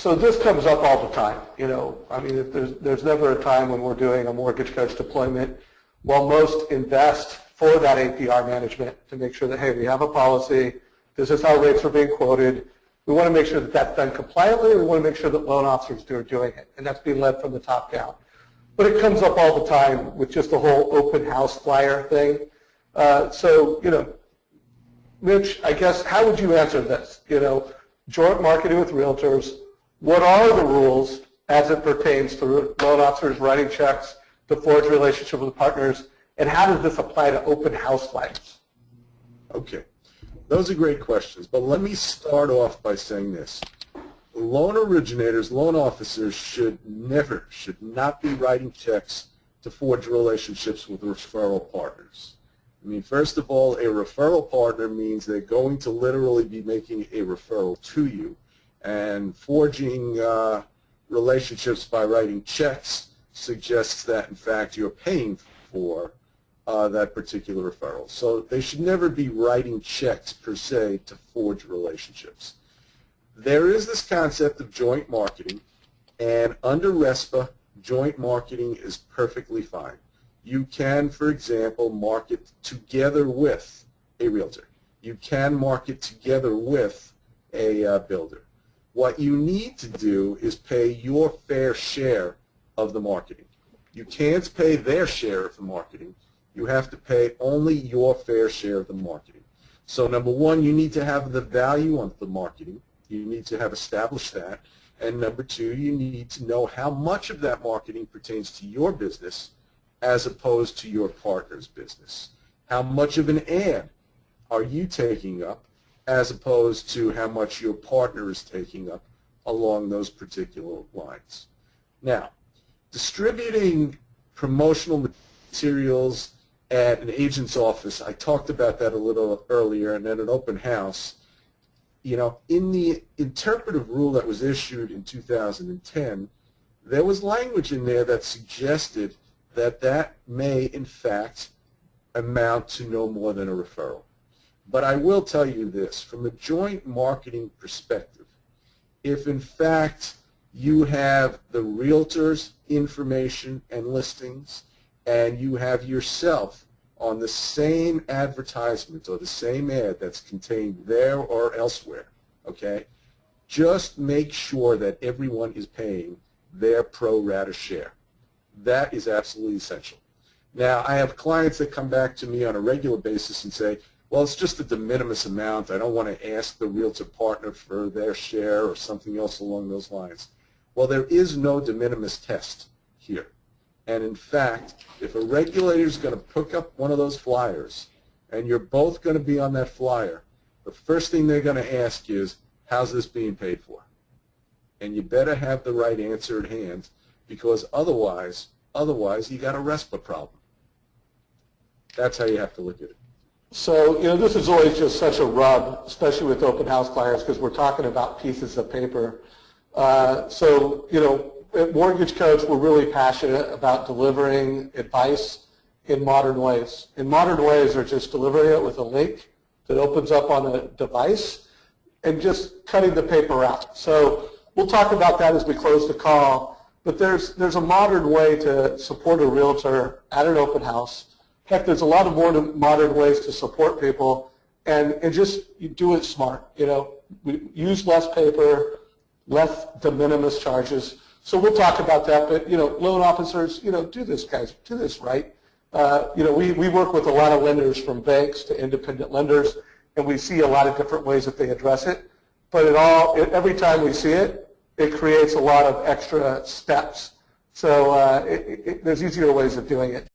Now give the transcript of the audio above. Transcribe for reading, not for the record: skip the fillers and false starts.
So this comes up all the time. I mean, there's never a time when we're doing a mortgage coach deployment. While most invest for that APR management to make sure that, hey, we have a policy, this is how rates are being quoted. We want to make sure that that's done compliantly. We want to make sure that loan officers are doing it, and that's being led from the top down. But it comes up all the time with just the whole open house flyer thing. Mitch, I guess, how would you answer this? Joint marketing with realtors, what are the rules as it pertains to loan officers writing checks to forge relationships with partners, and how does this apply to open house flyers? Okay, those are great questions, but let me start off by saying this. Loan originators, loan officers should not be writing checks to forge relationships with referral partners. I mean, first of all, a referral partner means they're going to literally be making a referral to you, and forging relationships by writing checks suggests that, in fact, you're paying for that particular referral. So they should never be writing checks, per se, to forge relationships. There is this concept of joint marketing, and under RESPA, joint marketing is perfectly fine. You can, for example, market together with a realtor. You can market together with a builder. What you need to do is pay your fair share of the marketing. You can't pay their share of the marketing. You have to pay only your fair share of the marketing. So number one, you need to have the value of the marketing. You need to have established that. And number two, you need to know how much of that marketing pertains to your business as opposed to your partner's business. How much of an ad are you taking up as opposed to how much your partner is taking up along those particular lines. Now, distributing promotional materials at an agent's office, I talked about that a little earlier, and at an open house, in the interpretive rule that was issued in 2010, there was language in there that suggested that may, in fact, amount to no more than a referral. But I will tell you this, from a joint marketing perspective, if in fact you have the realtor's information and listings and you have yourself on the same advertisement or the same ad that's contained there or elsewhere, okay, just make sure that everyone is paying their pro rata share. That is absolutely essential. Now, I have clients that come back to me on a regular basis and say, well, it's just a de minimis amount. I don't want to ask the realtor partner for their share or something else along those lines. Well, there is no de minimis test here. And in fact, if a regulator is going to pick up one of those flyers and you're both going to be on that flyer, the first thing they're going to ask is, how's this being paid for? And you better have the right answer at hand, because otherwise you got a RESPA problem. That's how you have to look at it. So, this is always just such a rub, especially with open house clients, because we're talking about pieces of paper. At Mortgage Coach, we're really passionate about delivering advice in modern ways. And modern ways are just delivering it with a link that opens up on a device and just cutting the paper out. So we'll talk about that as we close the call. But there's a modern way to support a realtor at an open house. In fact, there's a lot of more modern ways to support people, and just you do it smart. We use less paper, less de minimis charges. So we'll talk about that. But loan officers, do this, guys, do this right. We work with a lot of lenders, from banks to independent lenders, and we see a lot of different ways that they address it. But every time we see it, it creates a lot of extra steps. So there's easier ways of doing it.